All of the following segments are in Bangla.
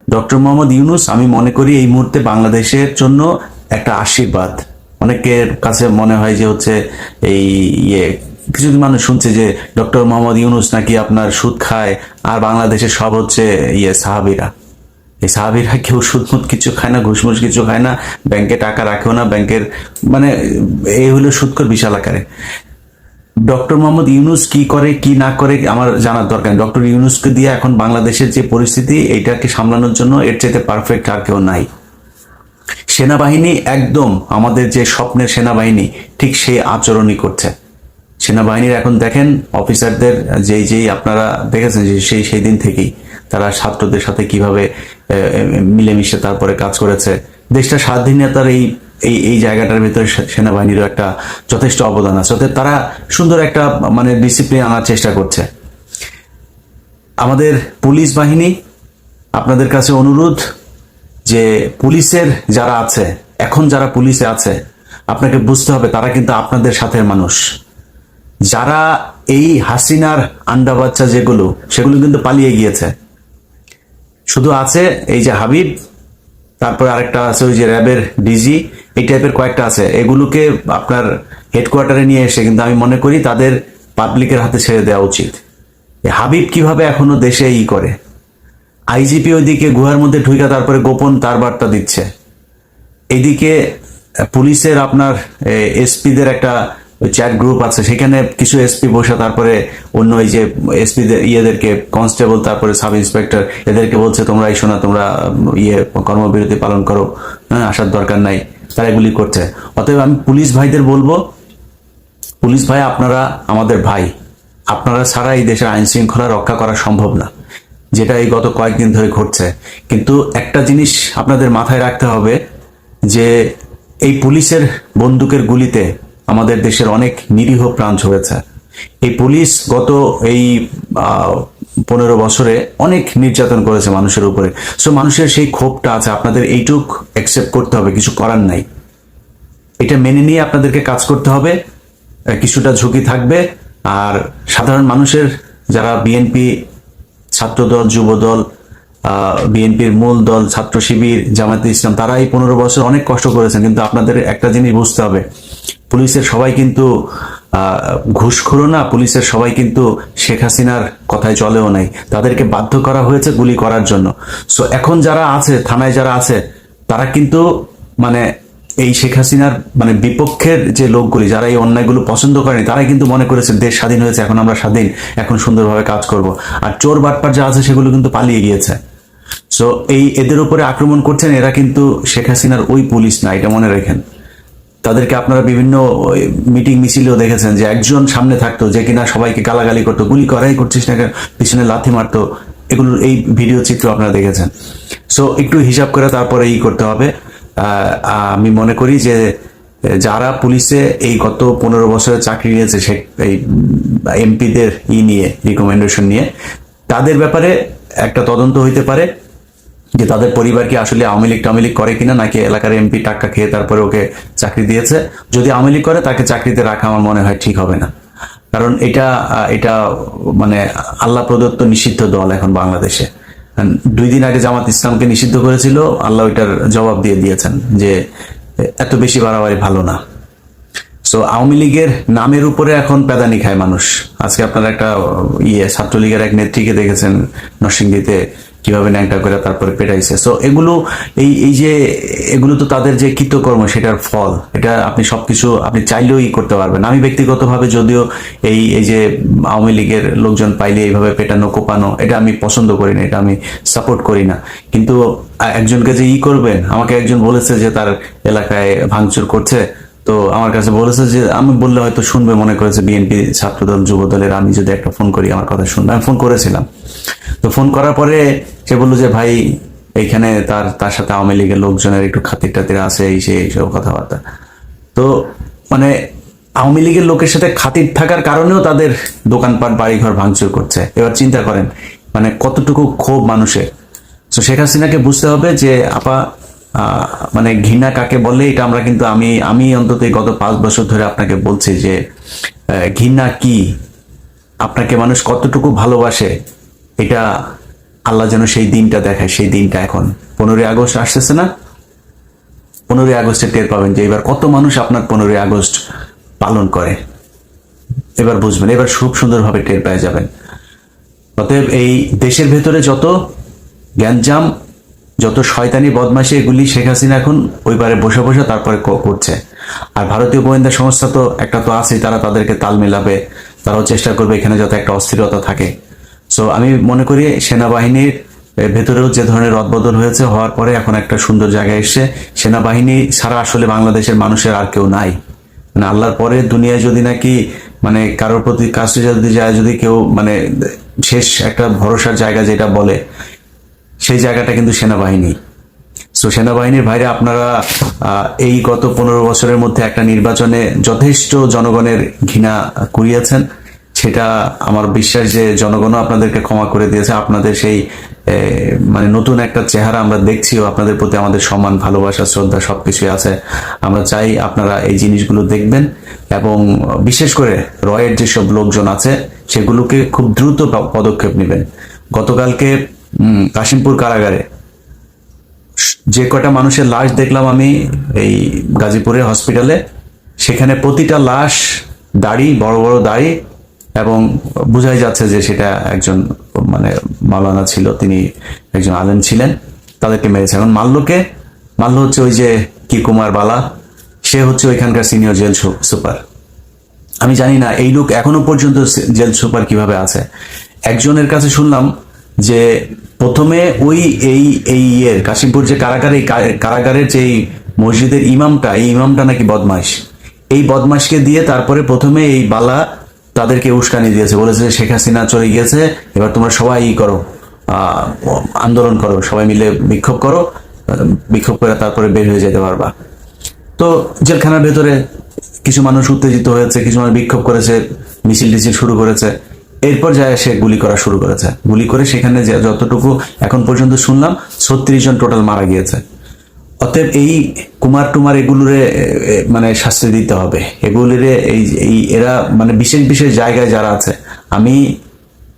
ডক্টর মোহাম্মদ ইউনূস আমি মনে করি এই মুহূর্তে বাংলাদেশের জন্য একটা আশীর্বাদ। অনেকের কাছে মনে হয় যে হচ্ছে এই কিছুদিন মানুষ শুনছে যে ডক্টর মোহাম্মদ ইউনূস নাকি আপনার সুদ খায়, আর বাংলাদেশের সব হচ্ছে সাহাবিরা। এই সাহাবিরা কেউ সুদমুদ কিছু খায় না, ঘুষমুষ কিছু খায় না, ব্যাংকে টাকা রাখেও না, ব্যাংকের মানে এই হলো সুদখোর বিশাল আকারে। ডক্টর মোহাম্মদ ইউনূস কি করে কি না করে আমার জানার দরকার নেই। ডক্টর ইউনূসকে দিয়ে এখন বাংলাদেশের যে পরিস্থিতি এইটাকে সামলানোর জন্য এর চাইতে পারফেক্ট আর কেউ নাই। সেনাবাহিনী একদম আমাদের যে স্বপ্নের সেনাবাহিনী ঠিক সেই আচরণই করছে। সেনাবাহিনীর এখন দেখেন অফিসারদের যেই আপনারা দেখেছেন যে সেই দিন থেকেই তারা ছাত্রদের সাথে কিভাবে মিলেমিশে তারপরে কাজ করেছে। দেশটা স্বাধীনতার এই এই এই জায়গাটার ভিতরে সেনাবাহিনীরও একটা যথেষ্ট অবদান আছে। অর্থাৎ তারা সুন্দর একটা মানে ডিসিপ্লিন আনার চেষ্টা করছে। আমাদের পুলিশ বাহিনী, আপনাদের কাছে অনুরোধ যে পুলিশের যারা আছে, এখন যারা পুলিশে আছে, আপনাকে বুঝতে হবে তারা কিন্তু আপনাদের সাথে মানুষ। যারা এই হাসিনার আন্ডা বাচ্চা যেগুলো সেগুলো কিন্তু পালিয়ে গিয়েছে। শুধু আছে এই যে হাবিব, তারপরে আরেকটা আছে ওই যে র্যাবের ডিজি, এই টাইপের কয়েকটা আছে। এগুলোকে আপনার হেডকোয়ার্টারে নিয়ে এসে কিন্তু আমি মনে করি তাদের পাবলিকের হাতে ছেড়ে দেওয়া উচিত। হাবিব কিভাবে এখনো দেশে করে, আইজিপি ওইদিকে গুহার মধ্যে ঢুকে তারপরে গোপন তার বার্তা দিচ্ছে, এইদিকে পুলিশের আপনার এসপিদের একটা চ্যাট গ্রুপ আছে, সেখানে কিছু এসপি বসে তারপরে অন্য এই যে এসপিদের ইয়েদেরকে, কনস্টেবল তারপরে সাব ইন্সপেক্টর এদেরকে বলছে তোমরা এসো না, তোমরা কর্মবিরতি পালন করো, হ্যাঁ আসার দরকার নাই, তারা এগুলি করছে। অতএব আমি পুলিশ ভাইদের বলবো, পুলিশ ভাই আপনারা আমাদের ভাই, আপনারা ছাড়া এই দেশের আইন শৃঙ্খলা রক্ষা করা সম্ভব না, যেটা এই গত কয়েকদিন ধরে ঘটছে। কিন্তু একটা জিনিস আপনাদের মাথায় রাখতে হবে যে এই পুলিশের বন্দুকের গুলিতে আমাদের দেশের অনেক নিরীহ প্রাণ ঝরেছে। এই পুলিশ গত এই 15 বছরে অনেক নির্যাতন করেছে মানুষের উপরে। সো মানুষের সেই ক্ষোভটা আছে, আপনাদের এইটুক অ্যাকসেপ্ট করতে হবে, কিছু করার নাই। এটা মেনে নিয়ে আপনাদেরকে কাজ করতে হবে, কিছুটা ঝুঁকি থাকবে। আর সাধারণ মানুষের যারা বিএনপি ছাত্রদল, যুবদল, বিএনপির মূল দল ছাত্র শিবির, জামায়াতে ইসলাম, তারা এই 15 বছর অনেক কষ্ট করেছেন। কিন্তু আপনাদের একটা জিনিস বুঝতে হবে, পুলিশের সবাই কিন্তু ঘুষখোরও না, পুলিশের সবাই কিন্তু শেখ হাসিনার কথায় চলেও নাই, তাদেরকে বাধ্য করা হয়েছে গুলি করার জন্য। সো এখন যারা আছে থানায়, যারা আছে তারা কিন্তু মানে এই শেখ হাসিনার মানে বিপক্ষের যে লোকগুলি, যারা এই অন্যায়গুলো পছন্দ করেনি, তারাই কিন্তু মনে করেছে দেশ স্বাধীন হয়েছে, এখন আমরা স্বাধীন, এখন সুন্দরভাবে কাজ করব। আর চোর বাটপার যা আছে সেগুলো কিন্তু পালিয়ে গিয়েছে। সো এই এদের উপরে আক্রমণ করছেন, এরা কিন্তু শেখ হাসিনার ওই পুলিশ না, এটা মনে রাখেন। তাদেরকে আপনারা বিভিন্ন মিটিং মিছিলেও দেখেছেন যে একজন সামনে থাকতো যে কিনা সবাইকে গালাগালি করতো, গুলি করাই করছিস না, পিছনে লাথি মারতো, এগুলো এই ভিডিও চিত্র আপনারা দেখেছেন। সো একটু হিসাব করে তারপরে করতে হবে। আমি মনে করি যে যারা পুলিশে এই গত 15 বছরের চাকরি নিয়েছে, সে এই এমপিদের নিয়ে রিকমেন্ডেশন নিয়ে, তাদের ব্যাপারে একটা তদন্ত হইতে পারে যে তাদের পরিবার কি আসলে আওয়ামী লীগ করে কিনা, নাকি এলাকার এমপি টাকা খেয়ে তারপরে ওকে চাকরি দিয়েছে। যদি আওয়ামী লীগ করে তাকে চাকরিতে রাখা আমার মনে হয় ঠিক হবে না, কারণ এটা মানে আল্লাহ প্রদত্ত নিষিদ্ধ দল এখন বাংলাদেশে। 2 দিন আগে জামাত ইসলামকে নিষিদ্ধ করেছিল, আল্লাহ ওইটার জবাব দিয়ে দিয়েছেন যে এত বেশি বাড়াবাড়ি ভালো না। সো আওয়ামী লীগের নামের উপরে এখন পেদানি খায় মানুষ। আজকে আপনারা একটা ছাত্রলীগের এক নেত্রীকে দেখেছেন নরসিংদীতে কিভাবে ন্যাংটা করে তারপরে পেটাইছে। সো এগুলো এই যে এগুলো তো তাদের যে কৃতকর্ম সেটার ফল। এটা আপনি সবকিছু আপনি চাইলেও করতে পারবেন। আমি ব্যক্তিগতভাবে যদিও এই যে আওয়ামী লীগের লোকজন পাইলে এইভাবে পেটানো কোপানো, এটা আমি পছন্দ করি না, এটা আমি সাপোর্ট করি না। কিন্তু একজনকে যে করবেন, আমাকে একজন বলেছে যে তার এলাকায় ভাঙচুর করছে, তো আমার কাছে বলেছে যে আমি বললে হয়তো শুনবে, মনে করেছে বিএনপি ছাত্রদল যুবদলের, আমি যদি একটা ফোন করি আমার কথা শুনবে। আমি ফোন করেছিলাম, তো ফোন করার পরে সে বললো যে ভাই এইখানে তার সাথে আওয়ামী লীগের লোকজনের একটু খাতির টাতির আছে, এইসব কথাবার্তা। তো মানে আওয়ামী লীগের লোকের সাথে খাতির থাকার কারণেও তাদের দোকানপাট বাড়িঘর ভাঙচুর করছে। এবার চিন্তা করেন মানে কতটুকু ক্ষোভ মানুষের। তো শেখ হাসিনাকে বুঝতে হবে যে আপা মানে ঘৃণা কাকে বলে, এটা আমরা কিন্তু আমি অন্তত গত 5 বছর ধরে আপনাকে বলছি যে ঘৃণা কি, আপনাকে মানুষ কতটুকু ভালোবাসে, এটা আল্লাহ যেন সেই দিনটা দেখায়। সেই দিনটা এখন 15ই আগস্ট আসতেছে না, 15ই আগস্টে টের পাবেন যে এবার কত মানুষ আপনার 15ই আগস্ট পালন করে। এবার বুঝবেন, এবার খুব সুন্দরভাবে টের পেয়ে যাবেন। অতএব এই দেশের ভেতরে যত গ্যাঞ্জাম, যত শয়তানি বদমাশি, এগুলি শেখ হাসিনা এখন ওইবারে বসে বসে তারপরে করছে। আর ভারতীয় গোয়েন্দা সংস্থা তো একটা তো আছেই, তারা তাদেরকে তাল মেলাবে, তারাও চেষ্টা করবে এখানে যাতে একটা অস্থিরতা থাকে। সো আমি মনে করি সেনাবাহিনীর ভেতরেও যে ধরনের রদবদল হয়েছে, হওয়ার পরে এখন একটা সুন্দর জায়গায় এসছে। সেনাবাহিনী ছাড়া আসলে বাংলাদেশের মানুষের আর কেউ নাই। মানে আল্লাহর পরে দুনিয়ায় যদি নাকি মানে কারোর প্রতি কাছে যদি যায়, যদি কেউ মানে শেষ একটা ভরসার জায়গা যেটা বলে, সেই জায়গাটা কিন্তু সেনাবাহিনী। সো সেনাবাহিনীর ভাইরা, আপনারা এই গত 15 বছরের মধ্যে একটা নির্বাচনে যথেষ্ট জনগণের ঘৃণা কুড়িয়েছেন। সেটা আমার বিশ্বাস যে জনগণও আপনাদেরকে ক্ষমা করে দিয়েছে। আপনাদের সেই মানে নতুন একটা চেহারা আমরা দেখছিও। আপনাদের প্রতি আমাদের সম্মান, ভালোবাসা, শ্রদ্ধা সবকিছুই আছে। আমরা চাই আপনারা এই জিনিসগুলো দেখবেন এবং বিশেষ করে রয়ের যেসব লোকজন আছে সেগুলোকে খুব দ্রুত পদক্ষেপ নেবেন। গতকালকে কাশিমপুর কারাগারে যে কটা মানুষের লাশ দেখলাম আমি এই গাজীপুরের হসপিটালে, সেখানে প্রতিটা লাশ দাড়ি, বড় বড় দাড়ি, এবং বোঝাই যাচ্ছে যে সেটা একজন মানে মাওলানা ছিল, তিনি একজন আলেম ছিলেন। তাদেরকে মেরেছে। এখন মাল্য হচ্ছে ওই যে কি কুমার বালা, সে হচ্ছে ওইখানকার সিনিয়র জেল সুপার। আমি জানি না এই লোক এখনো পর্যন্ত জেল সুপার কিভাবে আছে। একজনের কাছে শুনলাম যে প্রথমে ওই এই কাশিমপুর যে কারাগারের যে মসজিদের ইমামটা, এই ইমামটা নাকি বদমাইশ। এই বদমাইশকে দিয়ে তারপরে প্রথমে এই বালা তাদেরকে উস্কানি দিয়েছে, বলেছে শেখ হাসিনা চলে গিয়েছে, এবার তোমরা সবাই করো, আন্দোলন করো, সবাই মিলে বিক্ষোভ করো, বিক্ষোভ করে তারপরে বের হয়ে যেতে পারবা। তো জেলখানার ভেতরে কিছু মানুষ উত্তেজিত হয়েছে, কিছু মানুষ বিক্ষোভ করেছে, মিছিল টিছিল শুরু করেছে। এরপর যায় সে গুলি করা শুরু করেছে। গুলি করে সেখানে যতটুকু এখন পর্যন্ত শুনলাম 36 জন টোটাল মারা গিয়েছে। অতএব এই কুমার টুমার এগুলোরে মানে শাস্তি দিতে হবে। এগুলিরে এরা মানে বিশেষ বিশেষ জায়গায় যারা আছে, আমি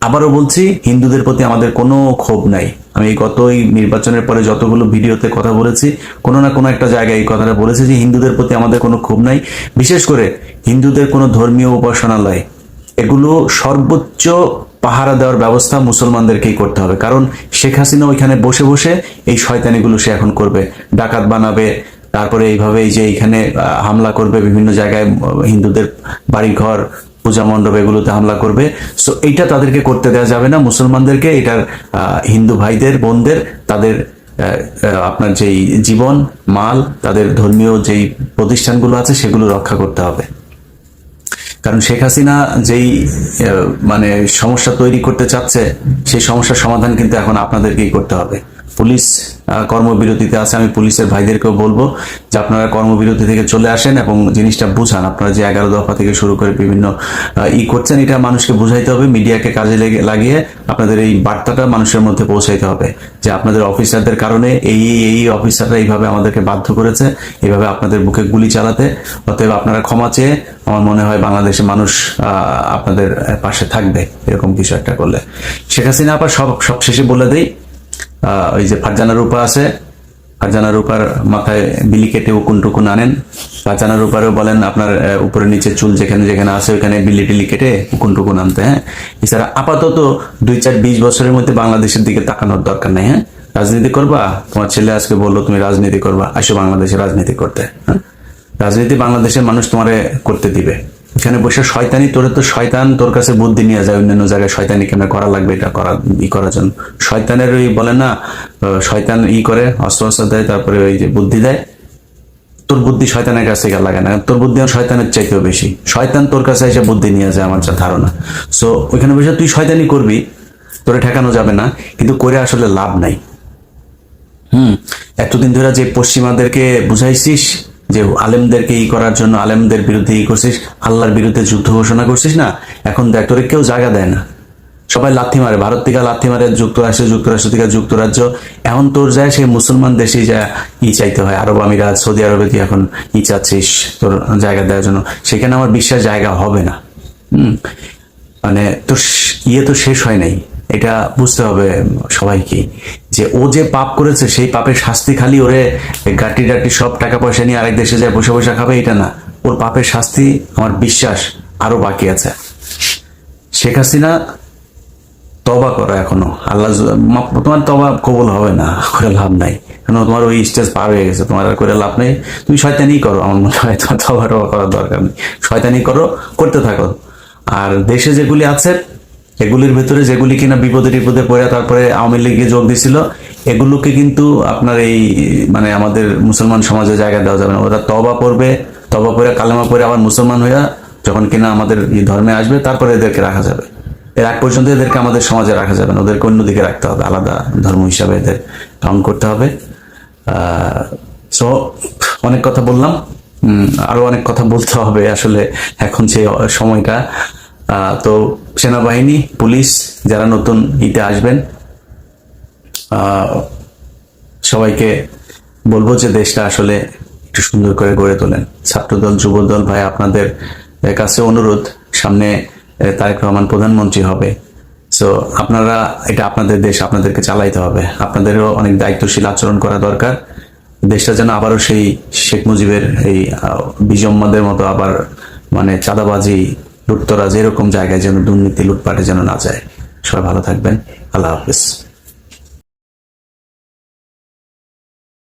আবারও বলছি, হিন্দুদের প্রতি আমাদের কোনো ক্ষোভ নাই। আমি গত এই নির্বাচনের পরে যতগুলো ভিডিওতে কথা বলেছি, কোনো না কোনো একটা জায়গায় এই কথাটা বলেছি যে হিন্দুদের প্রতি আমাদের কোনো ক্ষোভ নাই। বিশেষ করে হিন্দুদের কোনো ধর্মীয় উপাসনালয়, এগুলো সর্বোচ্চ পাহারা দেওয়ার ব্যবস্থা মুসলমানদেরকেই করতে হবে। কারণ শেখ হাসিনা ওইখানে বসে বসে এই শয়তানিগুলো সে এখন করবে, ডাকাত বানাবে, তারপরে এইভাবে এই যে এইখানে হামলা করবে, বিভিন্ন জায়গায় হিন্দুদের বাড়িঘর, পূজা মণ্ডপ, এগুলোতে হামলা করবে। সো এইটা তাদেরকে করতে দেওয়া যাবে না। মুসলমানদেরকে, এটার হিন্দু ভাইদের, বোনদের, তাদের আপনার যেই জীবন, মাল, তাদের ধর্মীয় যেই প্রতিষ্ঠানগুলো আছে সেগুলো রক্ষা করতে হবে। কারণ শেখ হাসিনা যেই মানে সমস্যা তৈরি করতে চাচ্ছে, সেই সমস্যার সমাধান কিন্তু এখন আপনাদেরকেই করতে হবে। পুলিশ কর্মবিরতিতে আছে, আমি পুলিশের ভাইদেরকেও বলবো যে আপনারা কর্মবিরতি থেকে চলে আসেন এবং জিনিসটা বুঝান। আপনারা যে 11 দফা থেকে শুরু করে বিভিন্ন করছেন, এটা মানুষকে বুঝাইতে হবে। মিডিয়াকে কাজে লাগিয়ে আপনাদের এই বার্তাটা মানুষের মধ্যে পৌঁছাইতে হবে যে আপনাদের অফিসারদের কারণে এই অফিসাররা এইভাবে আমাদেরকে বাধ্য করেছে, এইভাবে আপনাদের বুকে গুলি চালাতে। অতএব আপনারা ক্ষমা চেয়ে, আমার মনে হয় বাংলাদেশের মানুষ আপনাদের পাশে থাকবে এরকম কিছু একটা করলে। শেখ হাসিনা আবার সব শেষে বলে দেই, ওই যে ফারজানা রূপা আছে, ফারজানা রূপার মাথায় বিলি কেটে উকুন টুকুন আনেন। ফারজানা রূপারও বলেন আপনার উপরে নিচে চুল যেখানে যেখানে আছে ওইখানে বিলি টিলি কেটে উকুন টুকুন আনতে। হ্যাঁ, এছাড়া আপাতত 2-4-20 বছরের মধ্যে বাংলাদেশের দিকে তাকানোর দরকার নেই। হ্যাঁ, রাজনীতি করবা, তোমার ছেলে আজকে বললো তুমি রাজনীতি করবা, আসো বাংলাদেশে রাজনীতি করতে। হ্যাঁ, রাজনীতি বাংলাদেশের মানুষ তোমারে করতে দিবে। এখানে বসে শয়তানি, তোরে তো শয়তান তোর কাছে বুদ্ধি নিয়ে যায় অন্যান্য জায়গায় শয়তানি কেন করা লাগবে, এটা করার জন্য। শয়তানের ওই বলে না, শয়তান করে অস্ত্র দেয়, তারপরে ওই যে বুদ্ধি দেয়। তোর বুদ্ধি শয়তানের কাছ থেকে লাগে না, তোর বুদ্ধি শয়তানের চাইতেও বেশি। শয়তান তোর কাছে এসে বুদ্ধি নিয়ে যায়, আমার যা ধারণা। সো ওইখানে বসে তুই শয়তানি করবি, তোরে ঠেকানো যাবে না, কিন্তু করে আসলে লাভ নাই। এতদিন ধরে যে পশ্চিমাদেরকে বুঝাইছিস যে আলেমদেরকে করার জন্য, আলেমদের বিরুদ্ধে করছিস, আল্লাহর বিরুদ্ধে যুদ্ধ ঘোষণা করছিস না, এখন দেখ তোরে কেউ জায়গা দেয় না, সবাই লাথি মারে। ভারত থেকে লাথি মারে, যুক্তরাষ্ট্র থেকে যুক্তরাজ্য, এখন তোর যায় সেই মুসলমান দেশে যা চাইতে হয়। আরব আমিরাত, সৌদি আরবে তুই এখন চাচ্ছিস তোর জায়গা দেওয়ার জন্য, সেখানে আমার বিশ্বাস জায়গা হবে না। মানে তোর তো শেষ হয় নাই। এটা বুঝতে হবে সবাইকে, যে ও যে পাপ করেছে সেই পাপের শাস্তি খালি ওরে গাটি টাটি সব টাকা পয়সা নিয়ে আরেক দেশে যায় বসে বসে খাবে এটা না, ওর পাপের শাস্তি আমার বিশ্বাস আরো বাকি আছে। শেখ হাসিনা তবা করো এখনো, আল্লাহ তোমার তবা কবুল হবে না, করে লাভ নাই, কারণ তোমার ওই স্টেজ পার হয়ে গেছে, তোমার আর করে লাভ নেই। তুমি শয়তানি করো, আমার মনে হয় তোমার তবা টবা করার দরকার নেই, শয়তানি করো, করতে থাকো। আর দেশে যেগুলি আছে এগুলির ভেতরে যেগুলি কিনা বিপদে টিপদে পড়ে তারপরে আওয়ামী লীগে যোগ দিছিল, এগুলোকে কিন্তু আপনার এই মানে আমাদের মুসলমান সমাজে জায়গা দেওয়া যাবে না। ওরা তবা পড়বে, তবা পড়ে কালেমা পড়ে আবার মুসলমান হইয়া যখন কিনা আমাদের এই ধর্মে আসবে তারপরে এদেরকে রাখা যাবে। এর আগ পর্যন্ত এদেরকে আমাদের সমাজে রাখা যাবে না, ওদেরকে অন্যদিকে রাখতে হবে, আলাদা ধর্ম হিসাবে এদের কাউন্ট করতে হবে। সো অনেক কথা বললাম, আরো অনেক কথা বলতে হবে আসলে এখন সেই সময়টা। তো সেনাবাহিনী, পুলিশ যারা নতুন ইতে আসবেন, সবাইকে বলবো যে দেশটা আসলে একটু সুন্দর করে গড়ে তোলেন। ছাত্রদল, যুবদল ভাই, আপনাদের কাছে অনুরোধ, সামনে তারেক রহমান প্রধানমন্ত্রী হবে। সো আপনারা, এটা আপনাদের দেশ, আপনাদেরকে চালাইতে হবে, আপনাদেরও অনেক দায়িত্বশীল আচরণ করা দরকার। দেশটা যেন আবারও সেই শেখ মুজিবের এই বিজম্মাদের মতো আবার মানে চাঁদাবাজি, লুটতরাজ এরকম জায়গায় যেন দুর্নীতি লুটপাটে যেন না যায়। সবাই ভালো থাকবেন, আল্লাহ হাফিজ।